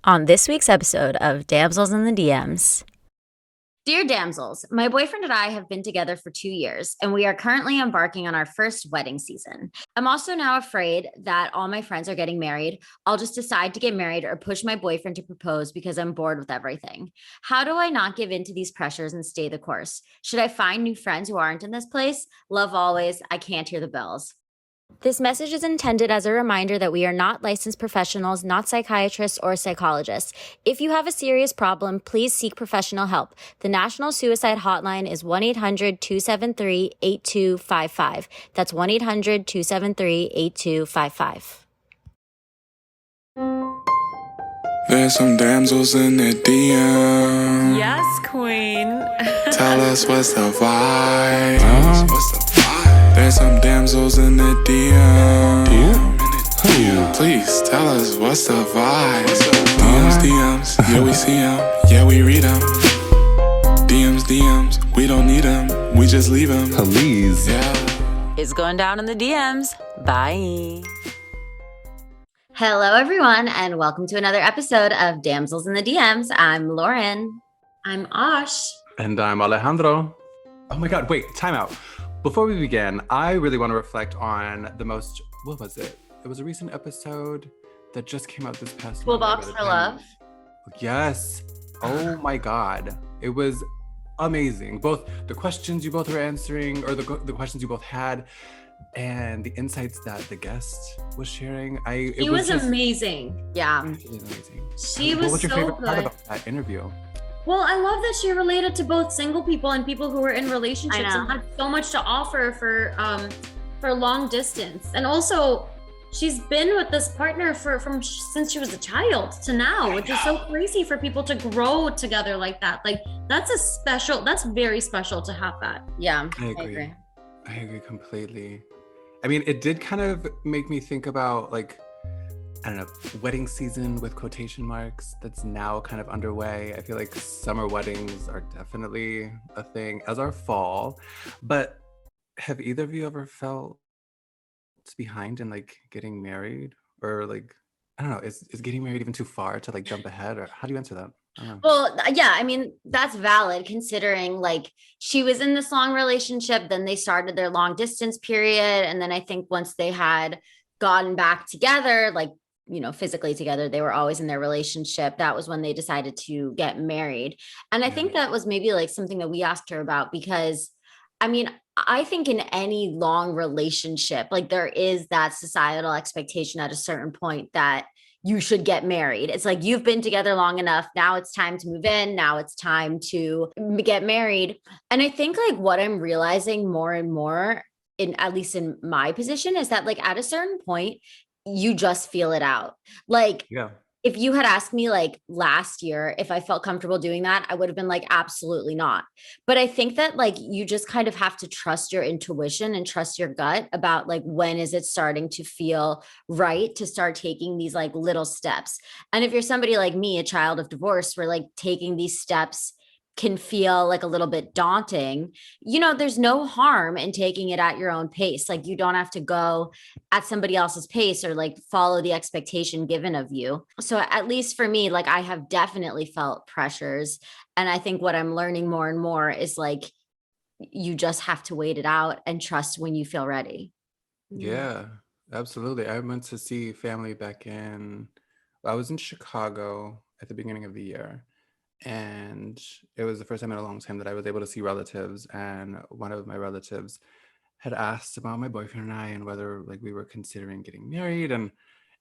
on this week's episode of Damsels in the DMs. Dear Damsels, my boyfriend and I have been together for 2 years, and we are currently embarking on our first wedding season. I'm also now afraid that all my friends are getting married. I'll just decide to get married or push my boyfriend to propose because I'm bored with everything. How do I not give in to these pressures and stay the course? Should I find new friends who aren't in this place? Love always. I can't hear the bells. This message is intended as a reminder that we are not licensed professionals, not psychiatrists or psychologists. If you have a serious problem, please seek professional help. The National Suicide Hotline is 1-800-273-8255. That's 1-800-273-8255. There's some damsels in the DM. Yes, queen. Tell us what's the vibe. What's the vibe? There's some damsels in the DM. Who? Please tell us what's the vibe. DMs, yeah we see them, yeah we read them. DMs, we don't need them, we just leave them. Please. Yeah. It's going down in the DMs. Bye. Hello, everyone, and welcome to another episode of Damsels in the DMs. I'm Lauren. I'm Ash. And I'm Alejandro. Oh my God, wait, time out. Before we begin, I really want to reflect on what was it? It was a recent episode that just came out this past Toolbox Monday. for Love. Yes. Oh my God. It was amazing. Both the questions you both were answering, or the questions you both had, and the insights that the guest was sharing. It was amazing. Yeah. Really amazing. She What was your so favorite part good. about that interview? Well, I love that she related to both single people and people who were in relationships I know. and had so much to offer for long distance. And also, she's been with this partner since she was a child to now, which is so crazy for people to grow together like that. Like that's very special to have that. Yeah, I agree. I agree completely. I mean, it did kind of make me think about, like, I don't know, wedding season with quotation marks that's now kind of underway. I feel like summer weddings are definitely a thing, as are fall. But have either of you ever felt behind in, like, getting married? Or, like, I don't know, is getting married even too far to, like, jump ahead? Or how do you answer that? I don't know. Well, yeah, I mean, that's valid considering like she was in this long relationship, then they started their long distance period. And then I think once they had gotten back together, like, physically together, they were always in their relationship. That was when they decided to get married. And I think that was maybe like something that we asked her about because I mean, I think in any long relationship, like there is that societal expectation at a certain point that you should get married. It's like you've been together long enough. Now it's time to move in. Now it's time to get married. And I think like what I'm realizing more and more at least in my position is that like at a certain point, you just feel it out. Like Yeah. if you had asked me like last year if I felt comfortable doing that, I would have been like, absolutely not. But I think that like you just kind of have to trust your intuition and trust your gut about like when is it starting to feel right to start taking these like little steps. And if you're somebody like me, a child of divorce, where like taking these steps can feel like a little bit daunting, there's no harm in taking it at your own pace. Like you don't have to go at somebody else's pace or like follow the expectation given of you. So at least for me, like I have definitely felt pressures. And I think what I'm learning more and more is like, you just have to wait it out and trust when you feel ready. Yeah, absolutely. I went to see family I was in Chicago at the beginning of the year. And it was the first time in a long time that I was able to see relatives. And one of my relatives had asked about my boyfriend and I and whether like we were considering getting married. And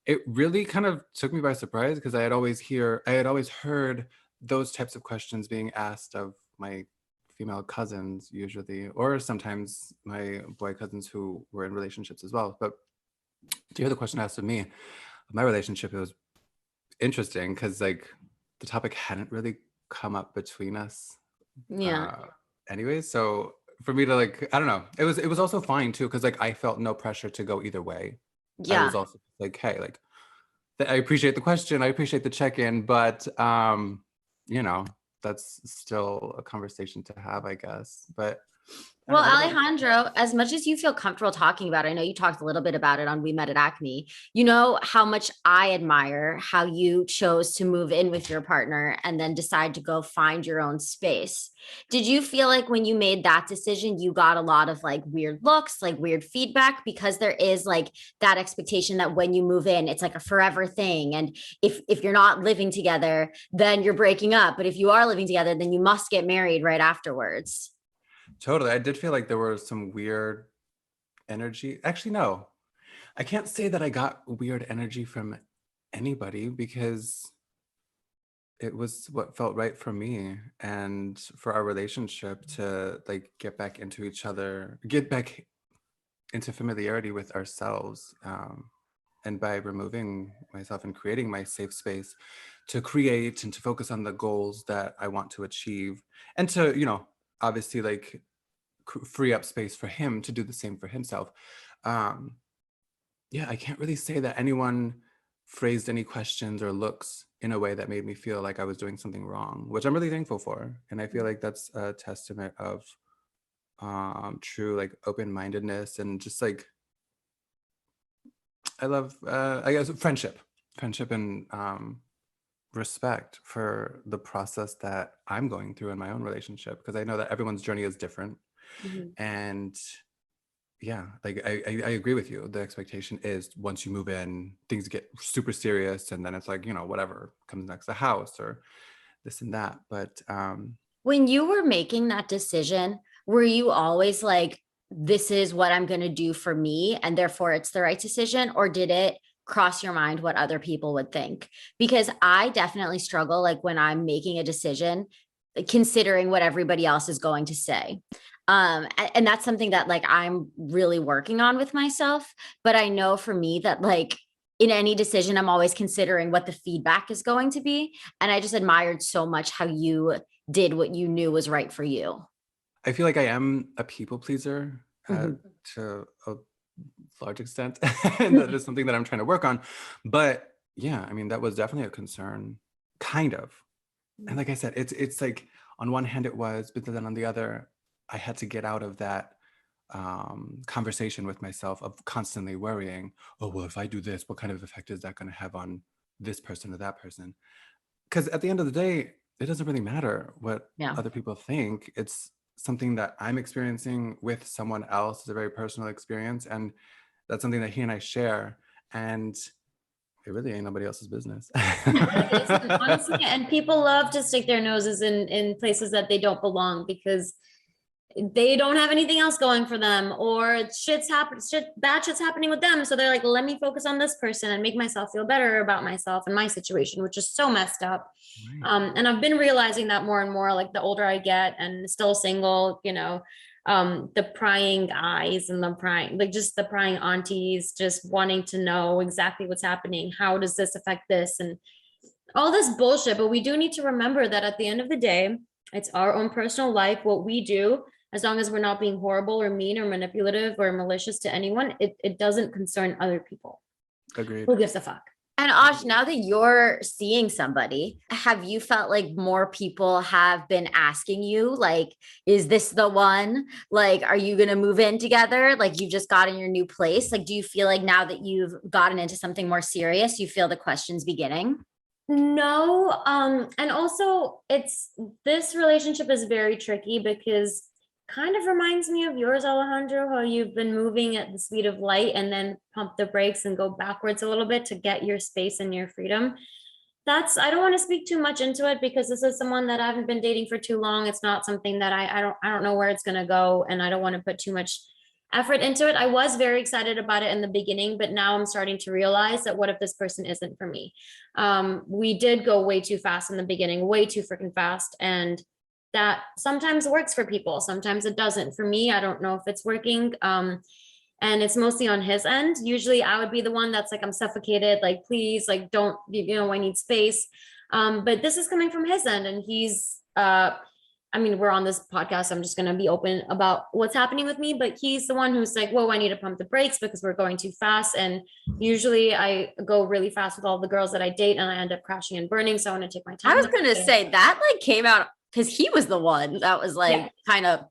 it really kind of took me by surprise because I had always heard those types of questions being asked of my female cousins usually, or sometimes my boy cousins who were in relationships as well. But to hear the question asked of me, my relationship, it was interesting because like the topic hadn't really come up between us Yeah. anyways. So for me to like, I don't know, it was also fine too because like I felt no pressure to go either way. I Yeah. was also like, hey, like I appreciate the question, I appreciate the check-in, but that's still a conversation to have, I guess. But Well, What about you? Alejandro, as much as you feel comfortable talking about it, I know you talked a little bit about it on We Met at Acme. You know how much I admire how you chose to move in with your partner and then decide to go find your own space. Did you feel like when you made that decision, you got a lot of like weird looks, like weird feedback? Because there is like that expectation that when you move in, it's like a forever thing. And if you're not living together, then you're breaking up. But if you are living together, then you must get married right afterwards. Totally. I did feel like there was some weird energy. Actually, no, I can't say that I got weird energy from anybody because it was what felt right for me and for our relationship to like get back into each other, get back into familiarity with ourselves. And by removing myself and creating my safe space to create and to focus on the goals that I want to achieve and to, obviously like free up space for him to do the same for himself. Um, yeah, I can't really say that anyone phrased any questions or looks in a way that made me feel like I was doing something wrong, which I'm really thankful for. And I feel like that's a testament of true like open-mindedness and just like I love I guess friendship and respect for the process that I'm going through in my own relationship because I know that everyone's journey is different. And yeah, like I agree with you. The expectation is once you move in, things get super serious, and then it's like whatever comes next, a house or this and that. But When you were making that decision, were you always like, this is what I'm going to do for me, and therefore it's the right decision? Or did it cross your mind what other people would think? Because I definitely struggle, like when I'm making a decision, considering what everybody else is going to say. And that's something that like I'm really working on with myself. But I know for me that like in any decision, I'm always considering what the feedback is going to be. And I just admired so much how you did what you knew was right for you. I feel like I am a people pleaser Mhm. to a large extent, and that is something that I'm trying to work on. But yeah, I mean, that was definitely a concern, kind of. And like I said, it's like on one hand it was, but then on the other, I had to get out of that conversation with myself of constantly worrying, oh, well, if I do this, what kind of effect is that going to have on this person or that person? Because at the end of the day, it doesn't really matter what Yeah. other people think. It's something that I'm experiencing with someone else. It's a very personal experience. And that's something that he and I share. And it really ain't nobody else's business. It isn't, honestly, and people love to stick their noses in places that they don't belong because they don't have anything else going for them, or bad shit's happening with them. So they're like, let me focus on this person and make myself feel better about myself and my situation, which is so messed up. Right. And I've been realizing that more and more, like the older I get and still single, the prying eyes and the prying aunties, just wanting to know exactly what's happening. How does this affect this? And all this bullshit. But we do need to remember that at the end of the day, it's our own personal life. What we do, as long as we're not being horrible or mean or manipulative or malicious to anyone, it doesn't concern other people. Agreed. Who gives a fuck? And Ash, now that you're seeing somebody, have you felt like more people have been asking you, like, is this the one? Like, are you going to move in together? Like, you've just gotten your new place. Like, do you feel like now that you've gotten into something more serious, you feel the questions beginning? No, and also this relationship is very tricky because kind of reminds me of yours, Alejandro, how you've been moving at the speed of light and then pump the brakes and go backwards a little bit to get your space and your freedom. I don't want to speak too much into it because this is someone that I haven't been dating for too long. It's not something that I don't know where it's gonna go, and I don't want to put too much effort into it. I was very excited about it in the beginning, but now I'm starting to realize that what if this person isn't for me? We did go way too fast in the beginning, way too freaking fast. And that sometimes works for people. Sometimes it doesn't. For me, I don't know if it's working. And it's mostly on his end. Usually I would be the one that's like, I'm suffocated, like, please, like, don't, I need space. But this is coming from his end, and we're on this podcast. I'm just going to be open about what's happening with me, but he's the one who's like, whoa, I need to pump the brakes because we're going too fast. And usually I go really fast with all the girls that I date and I end up crashing and burning. So I want to take my time. I was going to say that like came out because he was the one that was like kind of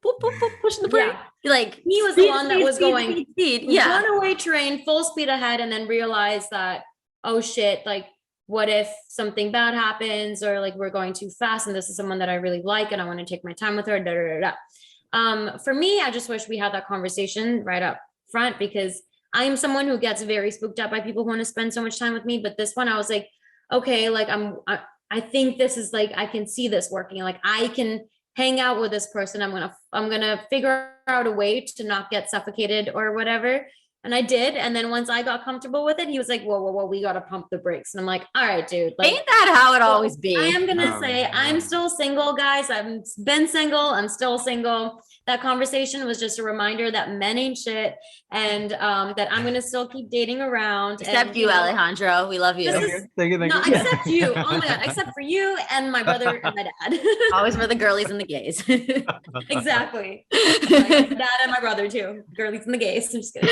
pushing the brake. Yeah. Like He was speed, the one that speed, was speed, going speed, speed. Yeah. runaway train, full speed ahead, and then realize that, oh shit, like what if something bad happens, or like we're going too fast and this is someone that I really like and I want to take my time with her. Da, da, da, da. For me, I just wish we had that conversation right up front, because I'm someone who gets very spooked out by people who want to spend so much time with me. But this one, I was like, okay, like I think this is like, I can see this working. Like I can hang out with this person. I'm gonna figure out a way to not get suffocated or whatever. And I did. And then once I got comfortable with it, he was like, whoa, we got to pump the brakes. And I'm like, all right, dude. Like, ain't that how it always be? I am going to say I'm still single, guys. I've been single. I'm still single. That conversation was just a reminder that men ain't shit, and that I'm going to still keep dating around. Except you, Alejandro. We love you. Thank you. No, except you. Oh my God. Except for you and my brother and my dad. Always for the girlies and the gays. Exactly. My dad and my brother too. Girlies and the gays. I'm just kidding.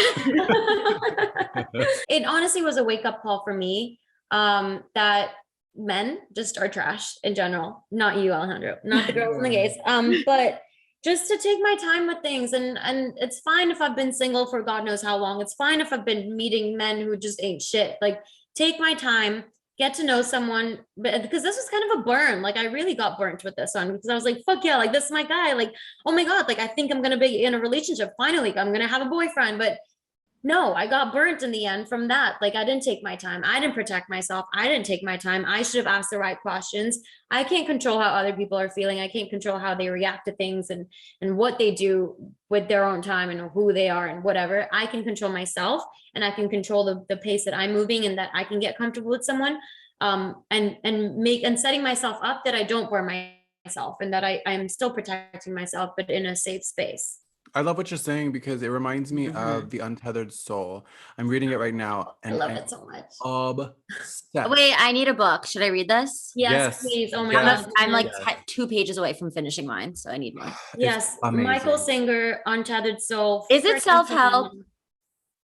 It honestly was a wake-up call for me, that men just are trash in general. Not you, Alejandro, not the girls and the gays. But just to take my time with things, and it's fine if I've been single for God knows how long. It's fine if I've been meeting men who just ain't shit. Like, take my time, get to know someone, because this was kind of a burn. Like, I really got burnt with this one, because I was like, fuck yeah, like this is my guy. Like, oh my God, like I think I'm gonna be in a relationship finally. I'm gonna have a boyfriend. But no, I got burnt in the end from that. Like, I didn't take my time. I didn't protect myself. I didn't take my time. I should have asked the right questions. I can't control how other people are feeling. I can't control how they react to things and what they do with their own time and who they are and whatever. I can control myself, and I can control the pace that I'm moving, and that I can get comfortable with someone, and setting myself up that I don't burn myself, and that I'm still protecting myself, but in a safe space. I love what you're saying, because it reminds me of The Untethered Soul. I'm reading it right now. And I love it so much. Obsessed. Wait, I need a book. Should I read this? Yes, please. Oh my Yes. God. I'm like 2 pages away from finishing mine, so I need more. Yes, amazing. Michael Singer, Untethered Soul. Is it self-help?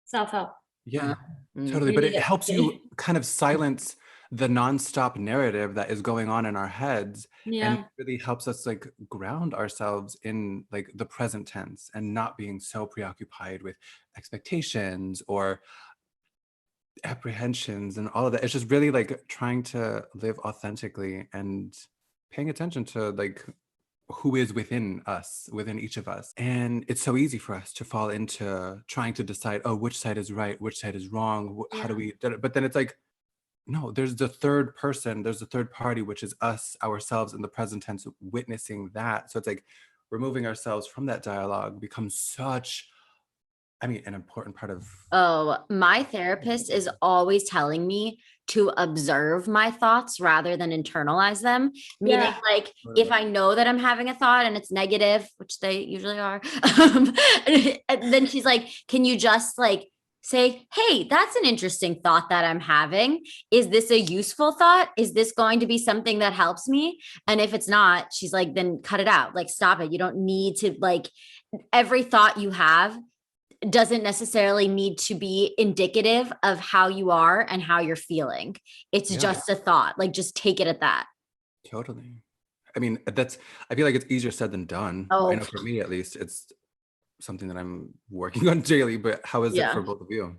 Self-help. Yeah, Mm. totally. But it Really helps good. you kind of silence the nonstop narrative that is going on in our heads. Yeah. And it really helps us like ground ourselves in like the present tense, and not being so preoccupied with expectations or apprehensions and all of that. It's just really like trying to live authentically and paying attention to like who is within us, within each of us. And it's so easy for us to fall into trying to decide, oh, which side is right, which side is wrong, how do we, but then it's like, no, there's the third person, there's the third party, which is us, ourselves, in the present tense, witnessing that. So it's like removing ourselves from that dialogue becomes such, I mean, an important part of. Oh, my therapist is always telling me to observe my thoughts rather than internalize them. Meaning, Yeah. like, if I know that I'm having a thought and it's negative, which they usually are, and then she's like, can you just like say, hey, that's an interesting thought that I'm having. Is this a useful thought? Is this going to be something that helps me? And if it's not, she's like, then cut it out. Like, stop it. You don't need to, like, every thought you have doesn't necessarily need to be indicative of how you are and how you're feeling. It's just a thought. Like, just take it at that. Totally. I mean, I feel like it's easier said than done. Oh. I know for me, at least, it's something that I'm working on daily, but how is it for both of you?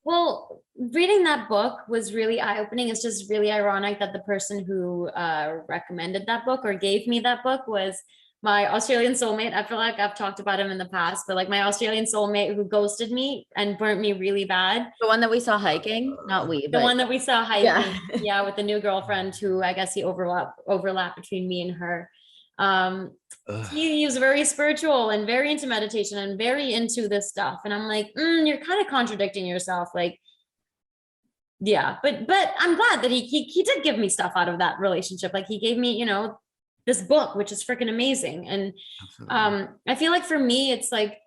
Well, reading that book was really eye-opening. It's just really ironic that the person who recommended that book or gave me that book was my Australian soulmate. I feel like I've talked about him in the past, but like my Australian soulmate who ghosted me and burnt me really bad. The one that we saw hiking, not we, The but one that we saw hiking, Yeah. yeah, with the new girlfriend who I guess he overlap between me and her. He was very spiritual and very into meditation and very into this stuff. And I'm like, you're kind of contradicting yourself. Like, yeah, but I'm glad that he did give me stuff out of that relationship. Like, he gave me, this book, which is freaking amazing. And I feel like for me, it's like,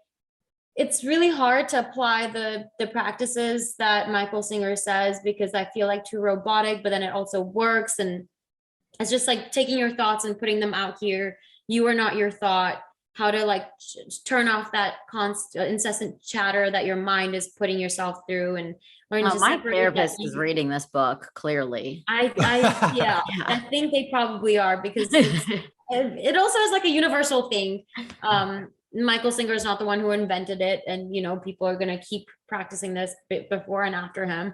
it's really hard to apply the practices that Michael Singer says, because I feel like too robotic, but then it also works. And it's just like taking your thoughts and putting them out here. You are not your thought. How to like turn off that constant incessant chatter that your mind is putting yourself through, and learn to my separate therapist that. is reading this book, clearly. I think they probably are, because it also is like a universal thing. Michael Singer is not the one who invented it, and people are gonna keep practicing this before and after him.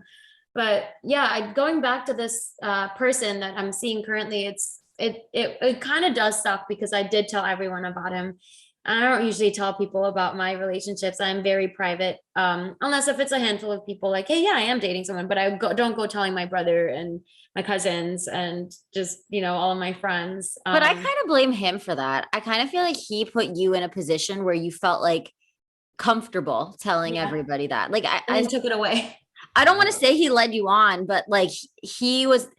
But yeah, going back to this person that I'm seeing currently, it kind of does suck because I did tell everyone about him. I don't usually tell people about my relationships. I'm very private, unless if it's a handful of people, like, hey, yeah, I am dating someone, but don't go telling my brother and my cousins and just all of my friends. But I kind of blame him for that. I kind of feel like he put you in a position where you felt like comfortable telling everybody that. Like I took it away. I don't want to say he led you on, but like he was.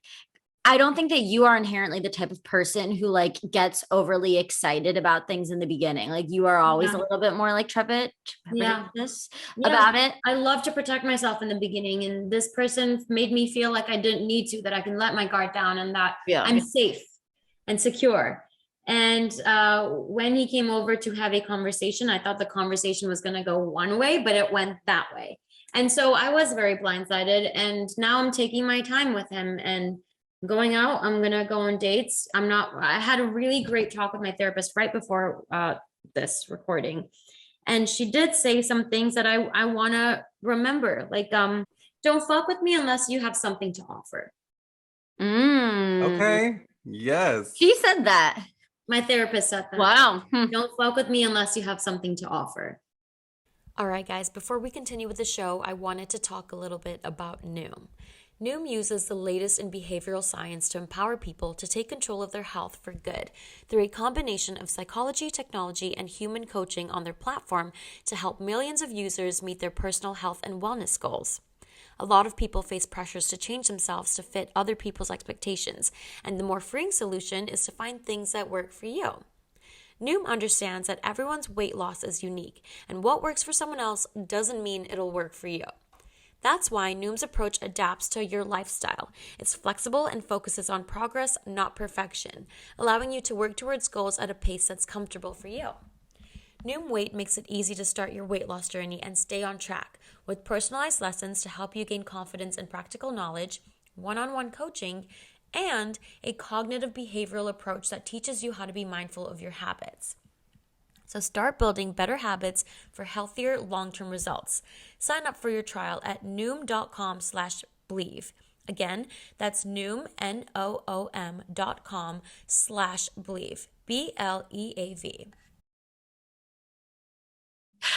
I don't think that you are inherently the type of person who like gets overly excited about things in the beginning. Like you are always a little bit more like trepidatious about it. I love to protect myself in the beginning, and this person made me feel like I didn't need to, that I can let my guard down and that I'm safe and secure. And when he came over to have a conversation, I thought the conversation was going to go one way, but it went that way. And so I was very blindsided, and now I'm taking my time with him and going out. I'm gonna go on dates. I had a really great talk with my therapist right before this recording, and she did say some things that I want to remember, like don't fuck with me unless you have something to offer. Okay. Yes. She said that. My therapist said that. Wow. Don't fuck with me unless you have something to offer. All right, guys, before we continue with the show, I wanted to talk a little bit about Noom. Noom uses the latest in behavioral science to empower people to take control of their health for good through a combination of psychology, technology, and human coaching on their platform to help millions of users meet their personal health and wellness goals. A lot of people face pressures to change themselves to fit other people's expectations, and the more freeing solution is to find things that work for you. Noom understands that everyone's weight loss is unique, and what works for someone else doesn't mean it'll work for you. That's why Noom's approach adapts to your lifestyle. It's flexible and focuses on progress, not perfection, allowing you to work towards goals at a pace that's comfortable for you. Noom Weight makes it easy to start your weight loss journey and stay on track with personalized lessons to help you gain confidence and practical knowledge, one-on-one coaching, and a cognitive behavioral approach that teaches you how to be mindful of your habits. So start building better habits for healthier long-term results. Sign up for your trial at noom.com/believe. Again, that's Noom, NOOM.com/believe, BLEAV.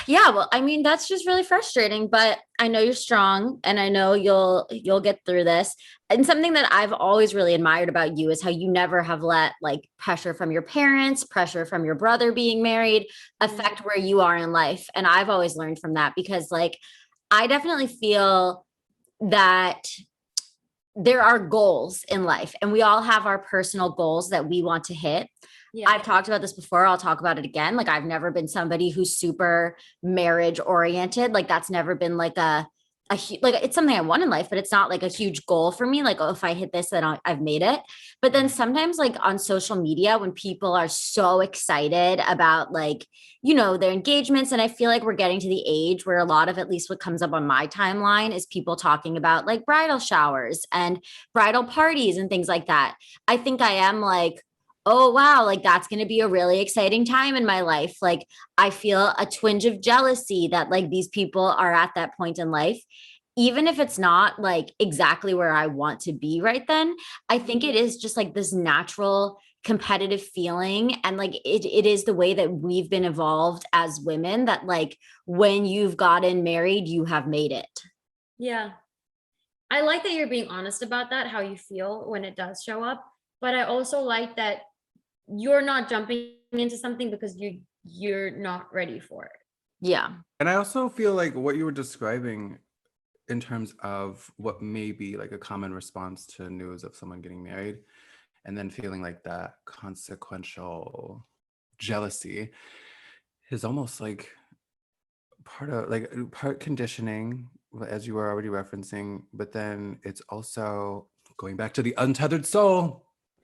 Yeah, well, I mean, that's just really frustrating, but I know you're strong and I know you'll get through this. And something that I've always really admired about you is how you never have let like pressure from your parents, pressure from your brother being married affect where you are in life. And I've always learned from that because like I definitely feel that there are goals in life and we all have our personal goals that we want to hit. Yeah. I've talked about this before. I'll talk about it again. Like I've never been somebody who's super marriage oriented. Like that's never been like like it's something I want in life, but it's not like a huge goal for me. Like, oh, if I hit this, then I've made it. But then sometimes like on social media, when people are so excited about like, their engagements. And I feel like we're getting to the age where a lot of, at least what comes up on my timeline is people talking about like bridal showers and bridal parties and things like that. I think I am like, oh, wow, like that's going to be a really exciting time in my life. Like I feel a twinge of jealousy that like these people are at that point in life, even if it's not like exactly where I want to be right then. I think it is just like this natural competitive feeling. And like it is the way that we've been evolved as women that like when you've gotten married, you have made it. Yeah. I like that you're being honest about that, how you feel when it does show up. But I also like that you're not jumping into something because you're not ready for it. Yeah. And I also feel like what you were describing in terms of what may be like a common response to news of someone getting married and then feeling like that consequential jealousy is almost like part conditioning, as you were already referencing, but then it's also going back to the untethered soul.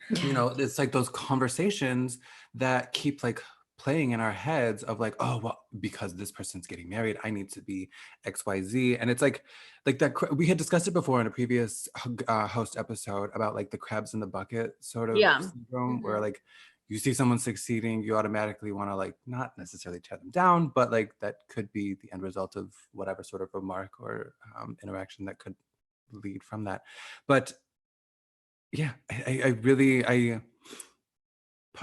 It's like those conversations that keep like playing in our heads of like, oh, well, because this person's getting married, I need to be XYZ. And it's like that we had discussed it before in a previous host episode about like the crabs in the bucket sort of syndrome, where like you see someone succeeding, you automatically want to like not necessarily tear them down, but like that could be the end result of whatever sort of remark or interaction that could lead from that. But yeah, I really,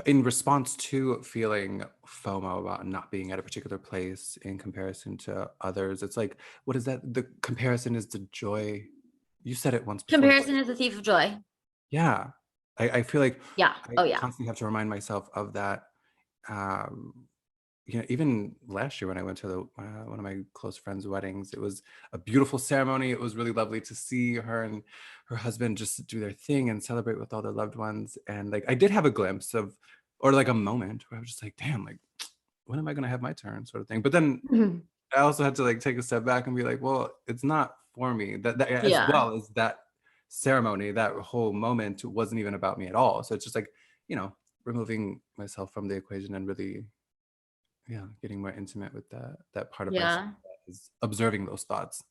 in response to feeling FOMO about not being at a particular place in comparison to others, it's like, what is that? The comparison is the joy. You said it once before. Comparison is the thief of joy. Yeah. I feel like Yeah. I Oh, yeah. constantly have to remind myself of that. Even last year when I went to one of my close friends' weddings, it was a beautiful ceremony. It was really lovely to see her and her husband just do their thing and celebrate with all their loved ones. And like, I did have a glimpse of, or like a moment where I was just like, damn, like, when am I going to have my turn, sort of thing. But then Mhm. I also had to like take a step back and be like, well, it's not for me. That as Yeah. well as that ceremony, that whole moment wasn't even about me at all. So it's just like, removing myself from the equation and really, getting more intimate with that part of myself Yeah. that is observing those thoughts.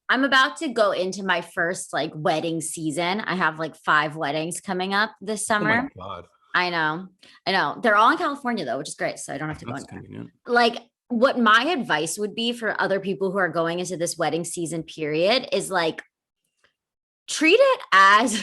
I'm about to go into my first like wedding season. I have like 5 weddings coming up this Oh my summer. God. I know. They're all in California though, which is great. So I don't have to go That's anywhere. convenient. Like, what my advice would be for other people who are going into this wedding season period is like, treat it as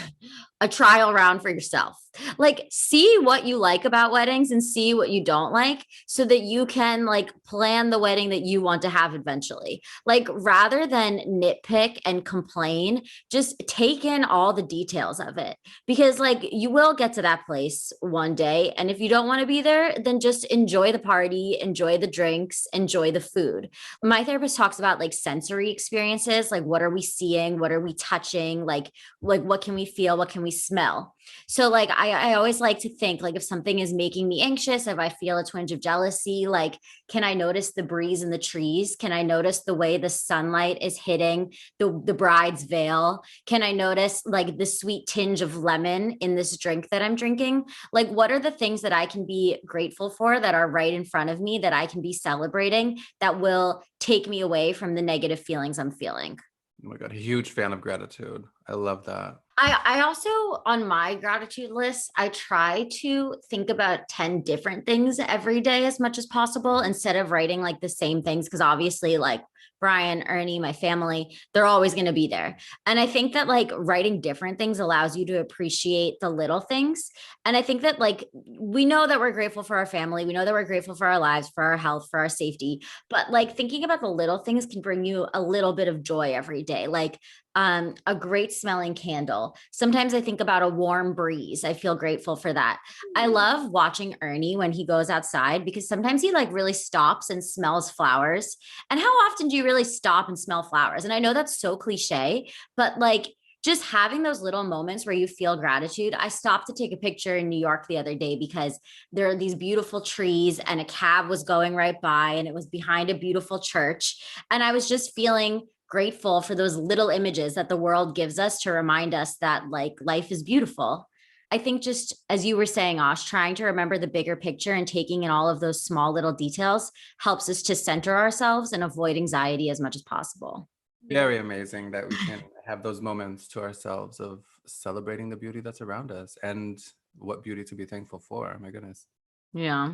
a trial round for yourself. Like, see what you like about weddings and see what you don't like so that you can like plan the wedding that you want to have eventually. Like, rather than nitpick and complain, just take in all the details of it, because like you will get to that place one day. And if you don't want to be there, then just enjoy the party, enjoy the drinks, enjoy the food. My therapist talks about like sensory experiences, like what are we seeing, what are we touching, like what can we feel, what can we smell. So like I always like to think like if something is making me anxious, if I feel a twinge of jealousy, like can I notice the breeze in the trees? Can I notice the way the sunlight is hitting the bride's veil? Can I notice like the sweet tinge of lemon in this drink that I'm drinking? Like what are the things that I can be grateful for that are right in front of me that I can be celebrating that will take me away from the negative feelings I'm feeling? Oh my God, a huge fan of gratitude. I love that. I also, on my gratitude list, I try to think about 10 different things every day as much as possible instead of writing like the same things. Cause obviously, like Brian, Ernie, my family, they're always going to be there. And I think that like writing different things allows you to appreciate the little things. And I think that like we know that we're grateful for our family, we know that we're grateful for our lives, for our health, for our safety, but like thinking about the little things can bring you a little bit of joy every day. Like a great smelling candle. Sometimes I think about a warm breeze. I feel grateful for that. I love watching Ernie when he goes outside because sometimes he like really stops and smells flowers. And how often do you really stop and smell flowers? And I know that's so cliche, but like just having those little moments where you feel gratitude. I stopped to take a picture in New York the other day because there are these beautiful trees and a cab was going right by and it was behind a beautiful church. And I was just feeling grateful for those little images that the world gives us to remind us that like life is beautiful. I think just as you were saying, Osh, trying to remember the bigger picture and taking in all of those small little details helps us to center ourselves and avoid anxiety as much as possible. Very amazing that we can have those moments to ourselves of celebrating the beauty that's around us and what beauty to be thankful for. My goodness. Yeah.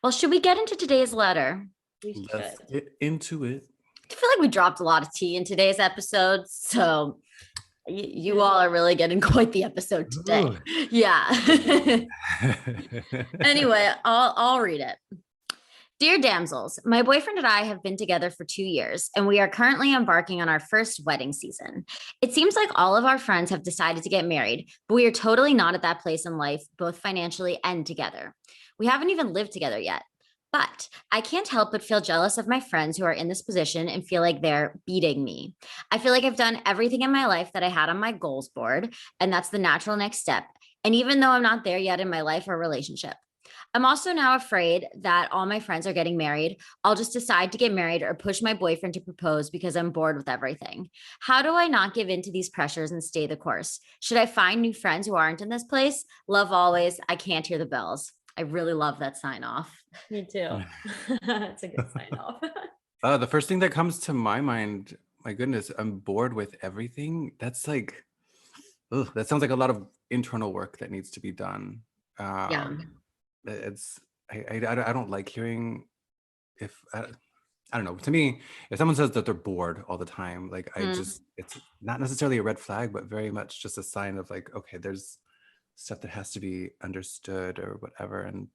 Well, should we get into today's letter? Let's get into it. I feel like we dropped a lot of tea in today's episode. So you all are really getting quite the episode today. Ooh. Yeah. Anyway, I'll read it. Dear Damsels, my boyfriend and I have been together for 2 years, and we are currently embarking on our first wedding season. It seems like all of our friends have decided to get married, but we are totally not at that place in life, both financially and together. We haven't even lived together yet. But I can't help but feel jealous of my friends who are in this position and feel like they're beating me. I feel like I've done everything in my life that I had on my goals board, and that's the natural next step. And even though I'm not there yet in my life or relationship, I'm also now afraid that all my friends are getting married. I'll just decide to get married or push my boyfriend to propose because I'm bored with everything. How do I not give in to these pressures and stay the course? Should I find new friends who aren't in this place? Love always. I can't hear the bells. I really love that sign off. Me too. It's a good sign off. The first thing that comes to my mind, my goodness, I'm bored with everything. That's like, that sounds like a lot of internal work that needs to be done. Yeah. It's I don't like hearing if I don't know. To me, if someone says that they're bored all the time, like it's not necessarily a red flag, but very much just a sign of like, okay, there's stuff that has to be understood or whatever. And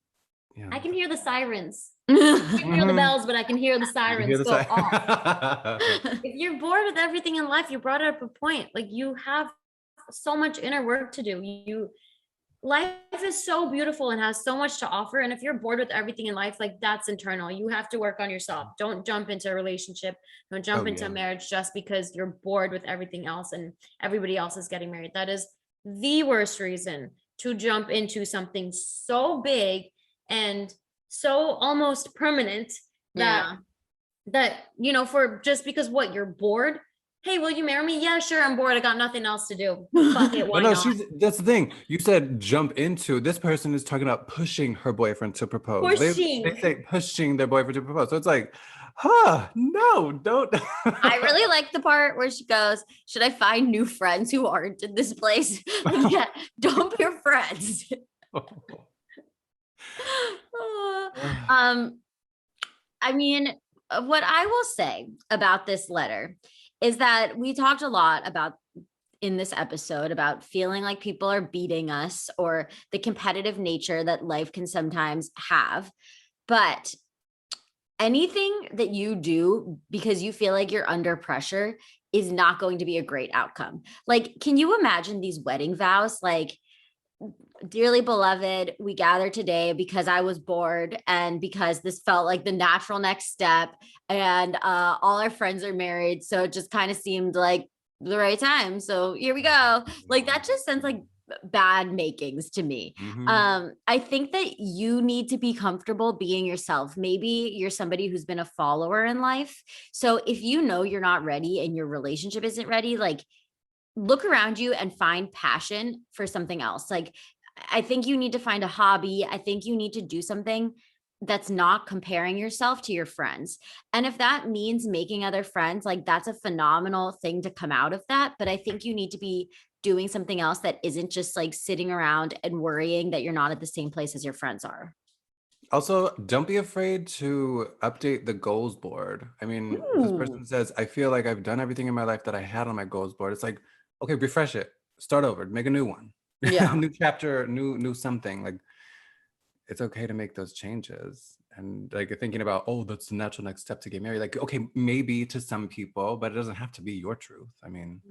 I can hear the sirens. I can hear the bells, but I can hear the sirens go off. If you're bored with everything in life, you brought up a point. Like you have so much inner work to do. Life is so beautiful and has so much to offer. And if you're bored with everything in life, like that's internal. You have to work on yourself. Don't jump into a relationship. Don't jump into a marriage just because you're bored with everything else and everybody else is getting married. That is the worst reason to jump into something so big and so almost permanent that for just because you're bored. Hey, will you marry me? Yeah, sure. I'm bored. I got nothing else to do. Fuck it. Why not? That's the thing. You said jump into. This person is talking about pushing her boyfriend to propose. They say pushing their boyfriend to propose. So it's like, no, don't. I really like the part where she goes, should I find new friends who aren't in this place? Yeah, don't be your friends. I mean, what I will say about this letter is that we talked a lot about in this episode about feeling like people are beating us or the competitive nature that life can sometimes have. But anything that you do because you feel like you're under pressure is not going to be a great outcome. Like, can you imagine these wedding vows? Like, dearly beloved, we gather today because I was bored and because this felt like the natural next step, and all our friends are married, so it just kind of seemed like the right time, so here we go. Like, that just sounds like bad makings to me. I think that you need to be comfortable being yourself. Maybe you're somebody who's been a follower in life, so if you know you're not ready and your relationship isn't ready, like, look around you and find passion for something else. Like, I think you need to find a hobby. I think you need to do something that's not comparing yourself to your friends. And if that means making other friends, like, that's a phenomenal thing to come out of that. But I think you need to be doing something else that isn't just like sitting around and worrying that you're not at the same place as your friends are. Also, don't be afraid to update the goals board. I mean, this person says, I feel like I've done everything in my life that I had on my goals board. It's like, okay, refresh it, start over, make a new one. Yeah. New chapter, new something. Like, it's okay to make those changes. And like thinking about, that's the natural next step to get married. Like, okay, maybe to some people, but it doesn't have to be your truth. I mean,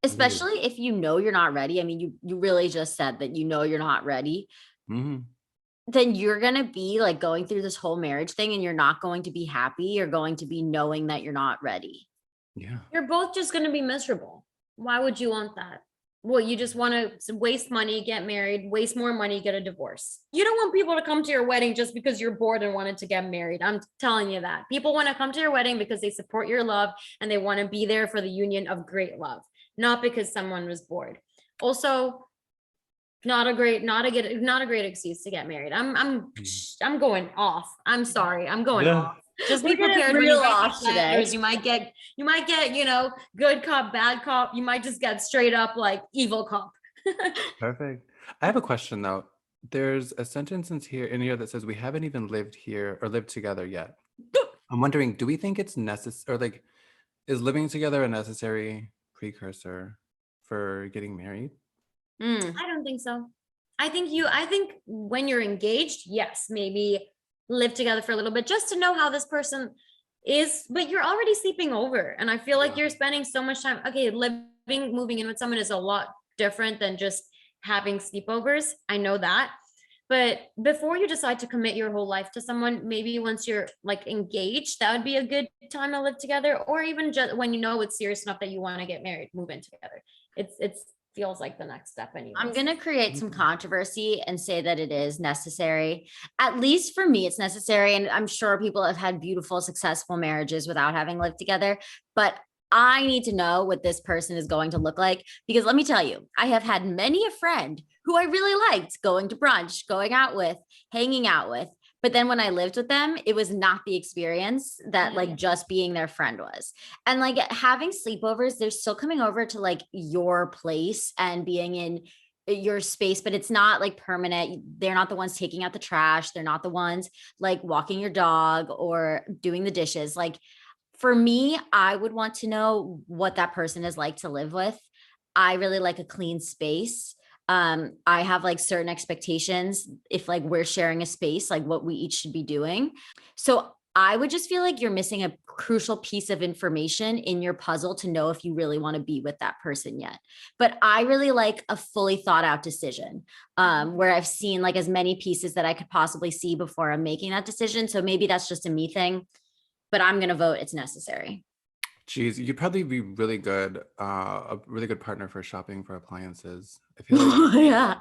especially if you know you're not ready. I mean, you really just said that you know you're not ready. Then you're going to be like going through this whole marriage thing and you're not going to be happy. You're going to be knowing that you're not ready. Yeah. You're both just going to be miserable. Why would you want that? Well, you just want to waste money, get married, waste more money, get a divorce. You don't want people to come to your wedding just because you're bored and wanted to get married. I'm telling you that. People want to come to your wedding because they support your love and they want to be there for the union of great love, not because someone was bored. Also, not a great excuse to get married. I'm going off. I'm sorry. I'm going off. Just be prepared when you off today. You might get, good cop, bad cop. You might just get straight up like evil cop. Perfect. I have a question though. There's a sentence in here that says we haven't even lived here or lived together yet. I'm wondering, do we think it's necessary, or like, is living together a necessary precursor for getting married? I don't think so. I think when you're engaged, yes, maybe live together for a little bit just to know how this person is, but you're already sleeping over. And I feel like you're spending so much time. Okay, moving in with someone is a lot different than just having sleepovers. I know that. But before you decide to commit your whole life to someone, maybe once you're like engaged, that would be a good time to live together, or even just when you know it's serious enough that you want to get married, move in together. It's feels like the next step anyway. I'm going to create some controversy and say that it is necessary. At least for me, it's necessary. And I'm sure people have had beautiful, successful marriages without having lived together. But I need to know what this person is going to look like, because let me tell you, I have had many a friend who I really liked going to brunch, going out with, hanging out with. But then when I lived with them, it was not the experience that like just being their friend was. And like having sleepovers, they're still coming over to like your place and being in your space, but it's not like permanent. They're not the ones taking out the trash. They're not the ones like walking your dog or doing the dishes. Like for me, I would want to know what that person is like to live with. I really like a clean space. I have like certain expectations if like we're sharing a space, like what we each should be doing. So I would just feel like you're missing a crucial piece of information in your puzzle to know if you really want to be with that person yet. But I really like a fully thought out decision, where I've seen like as many pieces that I could possibly see before I'm making that decision. So maybe that's just a me thing, but I'm going to vote it's necessary. Geez, you'd probably be really good, a really good partner for shopping for appliances. I feel like Yeah.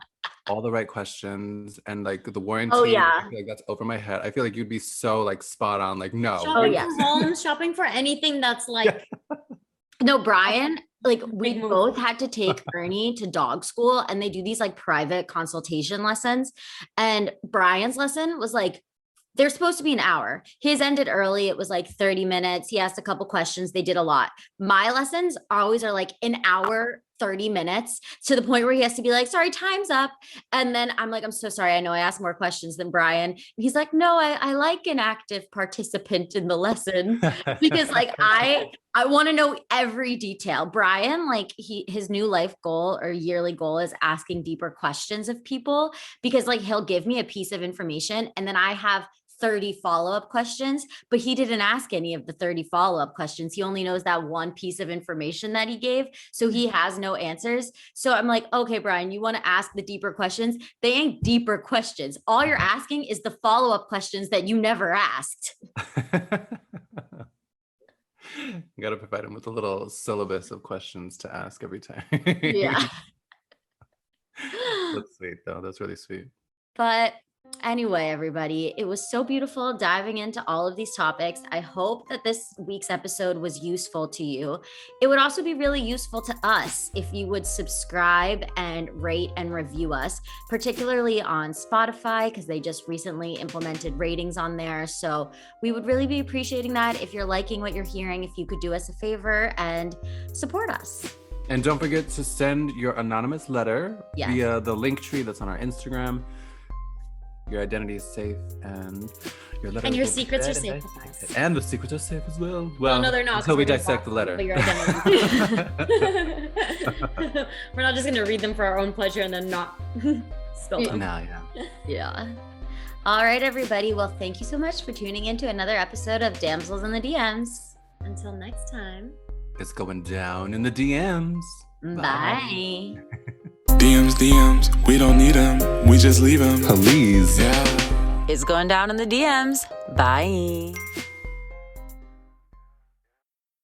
all the right questions and like the warranty. Oh, yeah. I feel like that's over my head. I feel like you'd be so like spot on. Like, no. Shopping yes. for homes, shopping for anything that's like No, Brian, like we Big move. both had to take Ernie to dog school and they do these like private consultation lessons. And Brian's lesson was like, they're supposed to be an hour. His ended early. It was like 30 minutes. He asked a couple questions. They did a lot. My lessons always are like an hour, 30 minutes to the point where he has to be like, sorry, time's up. And then I'm like, I'm so sorry. I know I asked more questions than Brian. And he's like, no, I like an active participant in the lesson because like I want to know every detail. Brian, like his new life goal or yearly goal is asking deeper questions of people because like he'll give me a piece of information and then I have 30 follow-up questions, but he didn't ask any of the 30 follow-up questions. He only knows that one piece of information that he gave. So he has no answers. So I'm like, okay, Brian, you want to ask the deeper questions? They ain't deeper questions. All you're asking is the follow-up questions that you never asked. You got to provide him with a little syllabus of questions to ask every time. Yeah. That's sweet though. That's really sweet. But anyway, everybody, it was so beautiful diving into all of these topics. I hope that this week's episode was useful to you. It would also be really useful to us if you would subscribe and rate and review us, particularly on Spotify, because they just recently implemented ratings on there. So we would really be appreciating that. If you're liking what you're hearing, if you could do us a favor and support us. And don't forget to send your anonymous letter via the link tree that's on our Instagram. Your identity is safe and your letter. And your secrets are safe with us. And the secrets are safe as well. Well, no, they're not. Until we dissect the letter. Your We're not just going to read them for our own pleasure and then not spill them. No, Yeah. All right, everybody. Well, thank you so much for tuning in to another episode of Damsels in the DMs. Until next time. It's going down in the DMs. Bye. DMs, we don't need them, we just leave them. Please. Yeah. It's going down in the DMs. Bye.